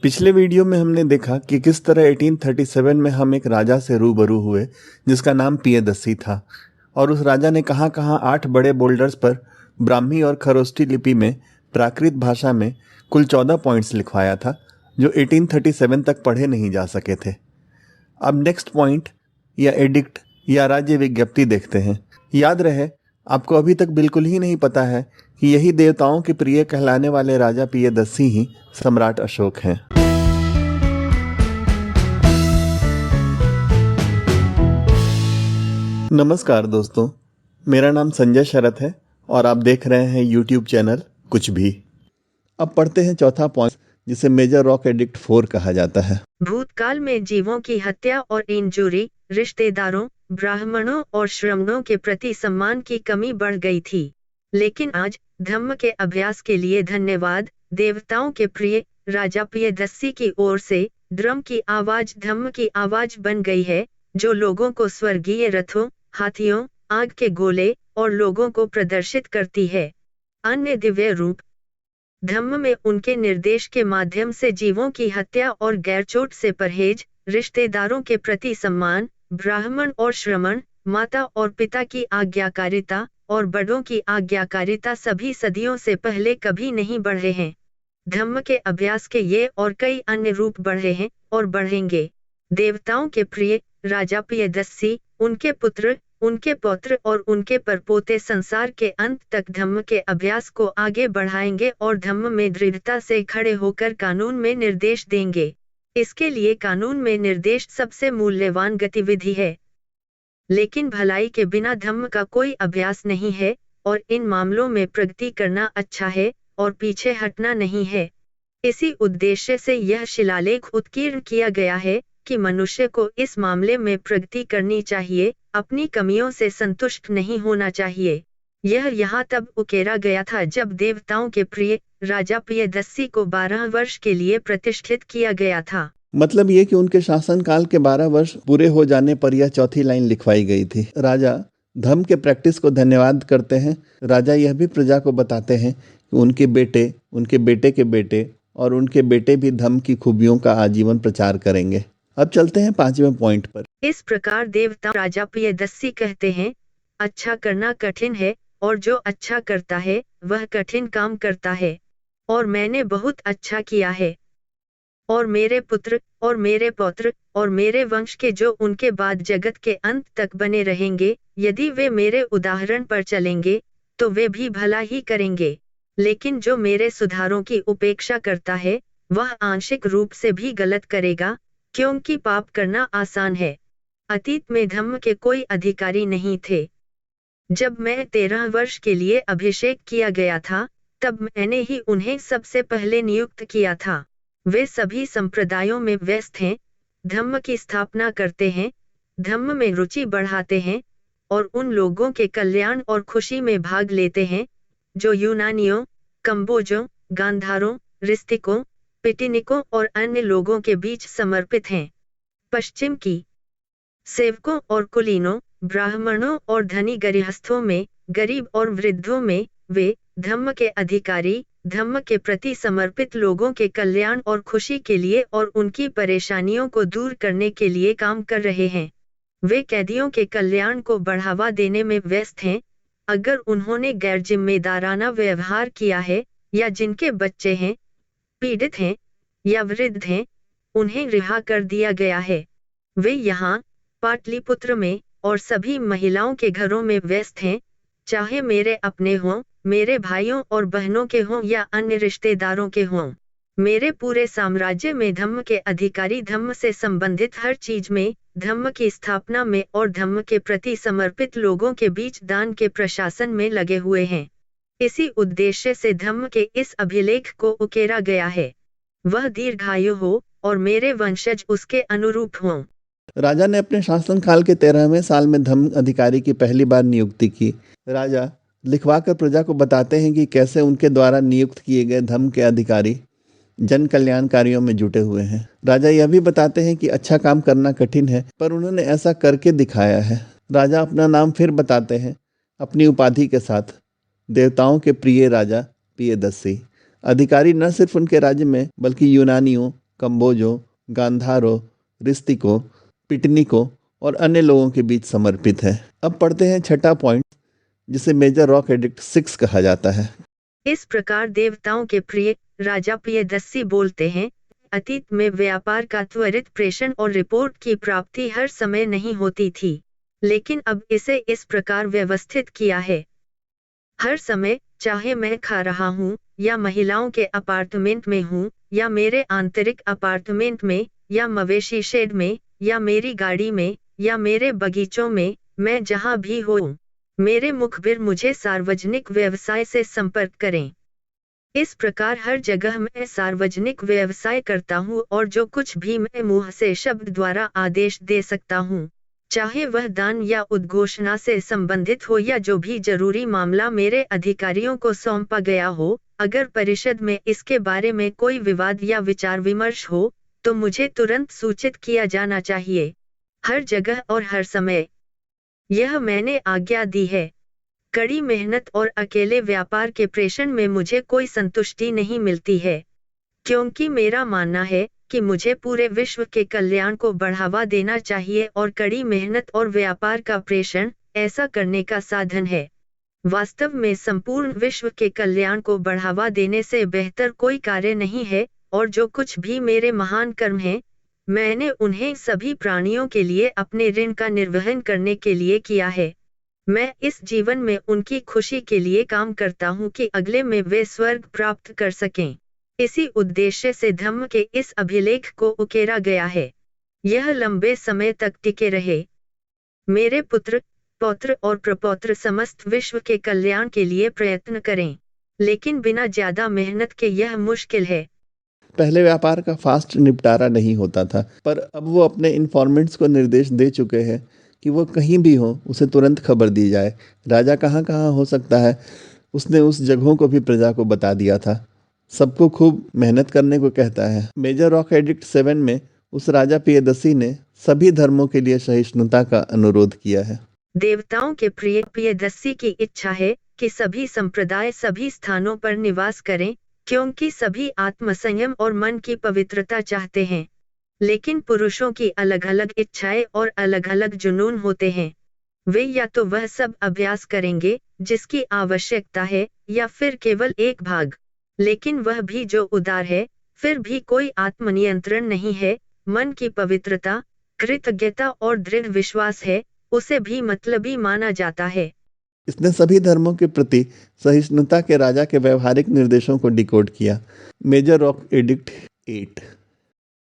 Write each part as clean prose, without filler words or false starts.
पिछले वीडियो में हमने देखा कि किस तरह 1837 में हम एक राजा से रूबरू हुए जिसका नाम पियदस्सी था और उस राजा ने कहाँ कहाँ 8 बड़े बोल्डर्स पर ब्राह्मी और खरोष्ठी लिपि में प्राकृत भाषा में कुल 14 पॉइंट्स लिखवाया था जो 1837 तक पढ़े नहीं जा सके थे। अब नेक्स्ट पॉइंट या एडिक्ट या राज्य विज्ञप्ति देखते हैं। याद रहे, आपको अभी तक बिल्कुल ही नहीं पता है कि यही देवताओं के प्रिय कहलाने वाले राजा पियदस्सी ही सम्राट अशोक हैं। नमस्कार दोस्तों, मेरा नाम संजय शरत है और आप देख रहे हैं यूट्यूब चैनल कुछ भी। अब पढ़ते हैं चौथा पॉइंट जिसे मेजर रॉक एडिक्ट 4 कहा जाता है। भूतकाल में जीवों की हत्या और इंजुरी, रिश्तेदारों, ब्राह्मणों और श्रमणों के प्रति सम्मान की कमी बढ़ गई थी। लेकिन आज धम्म के अभ्यास के लिए धन्यवाद, देवताओं के प्रिय राजा पियदस्सी की ओर से ड्रम की आवाज धम्म की आवाज बन गई है, जो लोगों को स्वर्गीय रथों, हाथियों, आग के गोले और लोगों को प्रदर्शित करती है। अन्य दिव्य रूप धम्म में उनके निर्देश के माध्यम से जीवों की हत्या और गैरचोट से परहेज, रिश्तेदारों के प्रति सम्मान, ब्राह्मण और श्रमण, माता और पिता की आज्ञाकारिता और बड़ों की आज्ञाकारिता सभी सदियों से पहले कभी नहीं बढ़े हैं। धम्म के अभ्यास के ये और कई अन्य रूप बढ़े हैं और बढ़ेंगे। देवताओं के प्रिय राजा पियदस्सी, उनके पुत्र, उनके पौत्र और उनके परपोते संसार के अंत तक धम्म के अभ्यास को आगे बढ़ाएंगे और धम्म में दृढ़ता से खड़े होकर कानून में निर्देश देंगे। इसके लिए कानून में निर्देश सबसे मूल्यवान गतिविधि है। लेकिन भलाई के बिना धम्म का कोई अभ्यास नहीं है और इन मामलों में प्रगति करना अच्छा है और पीछे हटना नहीं है। इसी उद्देश्य से यह शिलालेख उत्कीर्ण किया गया है कि मनुष्य को इस मामले में प्रगति करनी चाहिए, अपनी कमियों से संतुष्ट नहीं होना चाहिए। यह यहाँ तब उकेरा गया था जब देवताओं के प्रिय राजा पियदस्सी को 12 वर्ष के लिए प्रतिष्ठित किया गया था। मतलब ये कि उनके शासनकाल के 12 वर्ष पूरे हो जाने पर यह चौथी लाइन लिखवाई गई थी। राजा धम्म के प्रैक्टिस को धन्यवाद करते हैं। राजा यह भी प्रजा को बताते हैं कि उनके बेटे, उनके बेटे के बेटे और उनके बेटे भी धम्म की खूबियों का आजीवन प्रचार करेंगे। अब चलते हैं 5वें पॉइंट पर। इस प्रकार देवता राजा पियदस्सी कहते हैं, अच्छा करना कठिन है और जो अच्छा करता है वह कठिन काम करता है, और मैंने बहुत अच्छा किया है। और मेरे पुत्र और मेरे पौत्र और मेरे वंश के जो उनके बाद जगत के अंत तक बने रहेंगे, यदि वे मेरे उदाहरण पर चलेंगे तो वे भी भला ही करेंगे। लेकिन जो मेरे सुधारों की उपेक्षा करता है वह आंशिक रूप से भी गलत करेगा, क्योंकि पाप करना आसान है। अतीत में धम्म के कोई अधिकारी नहीं थे। जब मैं 13 वर्ष के लिए अभिषेक किया गया था, तब मैंने ही उन्हें सबसे पहले नियुक्त किया था। वे सभी संप्रदायों में व्यस्त हैं, धम्म की स्थापना करते हैं, धम्म में रुचि बढ़ाते हैं और उन लोगों के कल्याण और खुशी में भाग लेते हैं जो यूनानियों, कंबोजों, गांधारों, रिस्तिकों, पिटिनिकों और अन्य लोगों के बीच समर्पित हैं। पश्चिम की सेवकों और कुलीनों, ब्राह्मणों और धनी गृहस्थों में, गरीब और वृद्धों में, वे धम्म के अधिकारी, धम्म के प्रति समर्पित लोगों के कल्याण और खुशी के लिए और उनकी परेशानियों को दूर करने के लिए काम कर रहे हैं। वे कैदियों के कल्याण को बढ़ावा देने में व्यस्त हैं। अगर उन्होंने गैर जिम्मेदाराना व्यवहार किया है या जिनके बच्चे हैं, पीड़ित हैं या वृद्ध हैं, उन्हें रिहा कर दिया गया है। वे यहाँ पाटलिपुत्र में और सभी महिलाओं के घरों में व्यस्त हैं, चाहे मेरे अपने हों, मेरे भाइयों और बहनों के हों या अन्य रिश्तेदारों के हों। मेरे पूरे साम्राज्य में धम्म के अधिकारी धम्म से संबंधित हर चीज में, धम्म की स्थापना में और धम्म के प्रति समर्पित लोगों के बीच दान के प्रशासन में लगे हुए हैं। इसी उद्देश्य से धम्म के इस अभिलेख को उकेरा गया है। वह दीर्घायु हो और मेरे वंशज उसके अनुरूप हों। राजा ने अपने शासनकाल के 13वें साल में धम्म अधिकारी की पहली बार नियुक्ति की। राजा लिखवाकर प्रजा को बताते हैं कि कैसे उनके द्वारा नियुक्त किए गए धम्म के अधिकारी जन कल्याण कार्यों में जुटे हुए हैं। राजा यह भी बताते हैं कि अच्छा काम करना कठिन है, पर उन्होंने ऐसा करके दिखाया है। राजा अपना नाम फिर बताते हैं अपनी उपाधि के साथ, देवताओं के प्रिय राजा पियदस्सी। अधिकारी न सिर्फ उनके राज्य में बल्कि यूनानियों, कंबोजों, गांधारों, रिस्तिकों, पिटनिकों और अन्य लोगों के बीच समर्पित है। अब पढ़ते हैं छठा पॉइंट, जिसे मेजर रॉक एडिक्ट 6 कहा जाता है। इस प्रकार देवताओं के प्रिय राजा पियदस्सी बोलते हैं, अतीत में व्यापार का त्वरित प्रेषण और रिपोर्ट की प्राप्ति हर समय नहीं होती थी, लेकिन अब इसे इस प्रकार व्यवस्थित किया है। हर समय, चाहे मैं खा रहा हूँ, या महिलाओं के अपार्टमेंट में हूँ, या मेरे आंतरिक अपार्टमेंट में, या मवेशी शेड में, या मेरी गाड़ी में, या मेरे बगीचों में, मैं जहाँ भी हूँ, मेरे मुखबिर मुझे सार्वजनिक व्यवसाय से संपर्क करें। इस प्रकार हर जगह मैं सार्वजनिक व्यवसाय करता हूँ और जो कुछ भी मैं मुंह से शब्द द्वारा आदेश दे सकता हूँ, चाहे वह दान या उद्घोषणा से संबंधित हो या जो भी जरूरी मामला मेरे अधिकारियों को सौंपा गया हो, अगर परिषद में इसके बारे में कोई विवाद या विचार विमर्श हो, तो मुझे तुरंत सूचित किया जाना चाहिए, हर जगह और हर समय। यह मैंने आज्ञा दी है। कड़ी मेहनत और अकेले व्यापार के प्रेषण में मुझे कोई संतुष्टि नहीं मिलती है, क्योंकि मेरा मानना है कि मुझे पूरे विश्व के कल्याण को बढ़ावा देना चाहिए और कड़ी मेहनत और व्यापार का प्रेषण ऐसा करने का साधन है। वास्तव में संपूर्ण विश्व के कल्याण को बढ़ावा देने से बेहतर कोई कार्य नहीं है, और जो कुछ भी मेरे महान कर्म हैं, मैंने उन्हें सभी प्राणियों के लिए अपने ऋण का निर्वहन करने के लिए किया है। मैं इस जीवन में उनकी खुशी के लिए काम करता हूँ कि अगले में वे स्वर्ग प्राप्त कर सकें। इसी उद्देश्य से धम्म के इस अभिलेख को उकेरा गया है। यह लंबे समय तक टिके रहे। मेरे पुत्र, पौत्र और प्रपौत्र समस्त विश्व के कल्याण के लिए प्रयत्न करें, लेकिन बिना ज्यादा मेहनत के यह मुश्किल है। पहले व्यापार का फास्ट निपटारा नहीं होता था, पर अब वो अपने इन्फॉर्मेंट्स को निर्देश दे चुके हैं कि वो कहीं भी हो उसे तुरंत खबर दी जाए। राजा कहाँ कहाँ हो सकता है, उसने उस जगहों को भी प्रजा को बता दिया था। सबको खूब मेहनत करने को कहता है। मेजर रॉक एडिक्ट 7 में उस राजा पियदस्सी ने सभी धर्मों के लिए सहिष्णुता का अनुरोध किया है। देवताओं के प्रिय पियदस्सी की इच्छा है कि सभी संप्रदाय सभी स्थानों पर निवास करें, क्योंकि सभी आत्मसंयम और मन की पवित्रता चाहते हैं। लेकिन पुरुषों की अलग अलग इच्छाएं और अलग अलग जुनून होते हैं। वे या तो वह सब अभ्यास करेंगे जिसकी आवश्यकता है, या फिर केवल एक भाग। लेकिन वह भी जो उदार है, फिर भी कोई आत्मनियंत्रण नहीं है, मन की पवित्रता, कृतज्ञता और दृढ़ विश्वास है, उसे भी मतलबी माना जाता है। इसने सभी धर्मों के प्रति सहिष्णुता के राजा के व्यवहारिक निर्देशों को डिकोड किया। Major rock edict 8।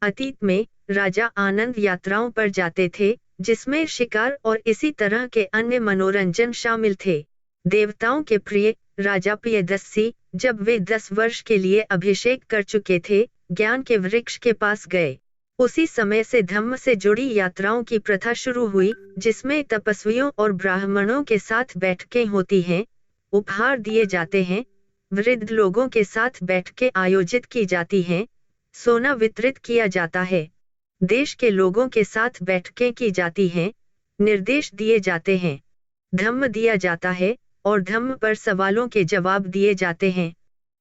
अतीत में राजा आनंद यात्राओं पर जाते थे, जिसमें शिकार और इसी तरह के अन्य मनोरंजन शामिल थे। देवताओं के प्रिय राजा पियदस्सी, जब वे 10 वर्ष के लिए अभिषेक कर चुके थे, ज्ञान के वृक्ष के पास गए। उसी समय से धम्म से जुड़ी यात्राओं की प्रथा शुरू हुई, जिसमें तपस्वियों और ब्राह्मणों के साथ बैठकें होती हैं, उपहार दिए जाते हैं, वृद्ध लोगों के साथ बैठकें आयोजित की जाती हैं, सोना वितरित किया जाता है, देश के लोगों के साथ बैठकें की जाती हैं, निर्देश दिए जाते हैं, धम्म दिया जाता है, और धम्म पर सवालों के जवाब दिए जाते हैं।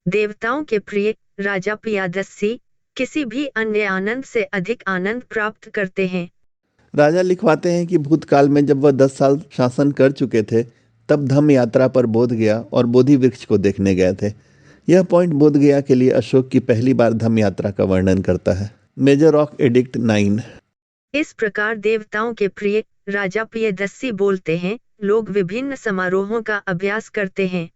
देवताओं के प्रिय राजा पियदस्सी किसी भी अन्य आनंद से अधिक आनंद प्राप्त करते हैं। राजा लिखवाते हैं कि भूतकाल में जब वह 10 साल शासन कर चुके थे, तब धम्म यात्रा पर बोध गया और बोधि वृक्ष को देखने गए थे। यह पॉइंट बोध गया के लिए अशोक की पहली बार धम्म यात्रा का वर्णन करता है। Major rock edict 9। इस प्रकार देवताओं के प्रिय राजा पियदस्सी बोलते हैं, लोग विभिन्न समारोहों का अभ्यास करते हैं।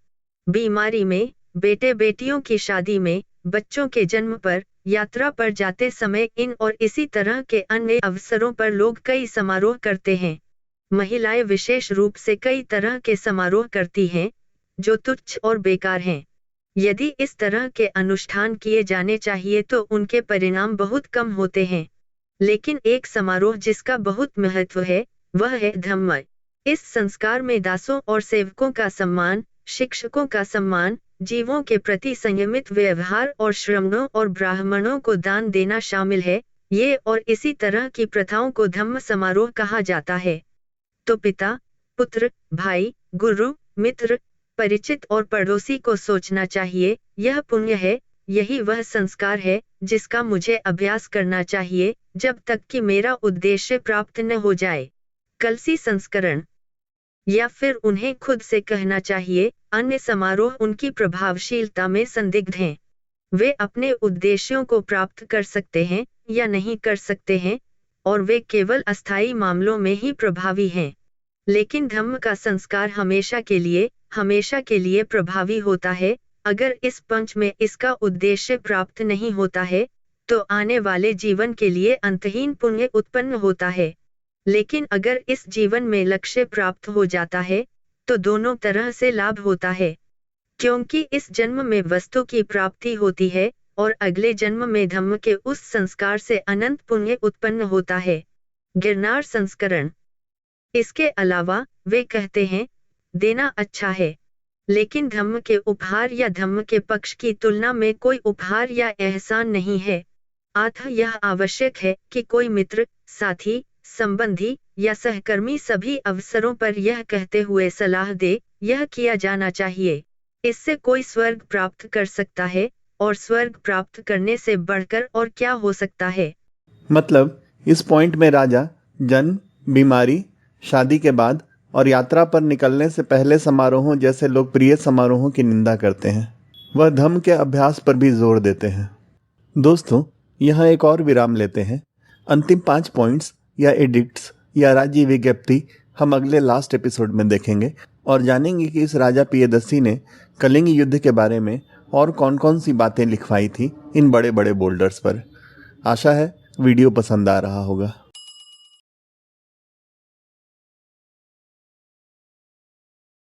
बीमारी में, बेटे बेटियों की शादी में, बच्चों के जन्म पर, यात्रा पर जाते समय, इन और इसी तरह के अन्य अवसरों पर लोग कई समारोह करते हैं। महिलाएं विशेष रूप से कई तरह के समारोह करती हैं, जो तुच्छ और बेकार हैं। यदि इस तरह के अनुष्ठान किए जाने चाहिए तो उनके परिणाम बहुत कम होते हैं। लेकिन एक समारोह जिसका बहुत महत्व है, वह है धम्म। इस संस्कार में दासों और सेवकों का सम्मान, शिक्षकों का सम्मान, जीवों के प्रति संयमित व्यवहार और श्रमणों और ब्राह्मणों को दान देना शामिल है। ये और इसी तरह की प्रथाओं को धम्म समारोह कहा जाता है। तो पिता, पुत्र, भाई, गुरु, मित्र, परिचित और पड़ोसी को सोचना चाहिए, यह पुण्य है, यही वह संस्कार है जिसका मुझे अभ्यास करना चाहिए जब तक कि मेरा उद्देश्य प्राप्त न हो जाए। कलसी संस्करण। या फिर उन्हें खुद से कहना चाहिए, अन्य समारोह उनकी प्रभावशीलता में संदिग्ध हैं। वे अपने उद्देश्यों को प्राप्त कर सकते हैं या नहीं कर सकते हैं, और वे केवल अस्थायी मामलों में ही प्रभावी हैं। लेकिन धम्म का संस्कार हमेशा के लिए प्रभावी होता है। अगर इस पंच में इसका उद्देश्य प्राप्त नहीं होता है, तो आने वाले जीवन के लिए अंतहीन पुण्य उत्पन्न होता है। लेकिन अगर इस जीवन में लक्ष्य प्राप्त हो जाता है, तो दोनों तरह से लाभ होता है, क्योंकि इस जन्म में वस्तु की प्राप्ति होती है और अगले जन्म में धम्म के उस संस्कार से अनंत पुण्य उत्पन्न होता है। गिरनार संस्करण। इसके अलावा वे कहते हैं, देना अच्छा है, लेकिन धम्म के उपहार या धम्म के पक्ष की तुलना में कोई उपहार या एहसान नहीं है। अतः यह आवश्यक है कि कोई मित्र, साथी, संबंधी या सहकर्मी सभी अवसरों पर यह कहते हुए सलाह दे, यह किया जाना चाहिए। इससे कोई स्वर्ग प्राप्त कर सकता है, और स्वर्ग प्राप्त करने से बढ़कर और क्या हो सकता है। मतलब इस पॉइंट में राजा जन्म, बीमारी, शादी के बाद और यात्रा पर निकलने से पहले समारोहों जैसे लोकप्रिय समारोहों की निंदा करते हैं। वह धम्म के अभ्यास पर भी जोर देते हैं। दोस्तों, यहाँ एक और विराम लेते हैं। अंतिम 5 पॉइंट्स या एडिक्ट्स या राज्य विज्ञप्ति हम अगले लास्ट एपिसोड में देखेंगे और जानेंगे कि इस राजा पियदस्सी ने कलिंग युद्ध के बारे में और कौन कौन सी बातें लिखवाई थी इन बड़े बड़े बोल्डर्स पर। आशा है वीडियो पसंद आ रहा होगा।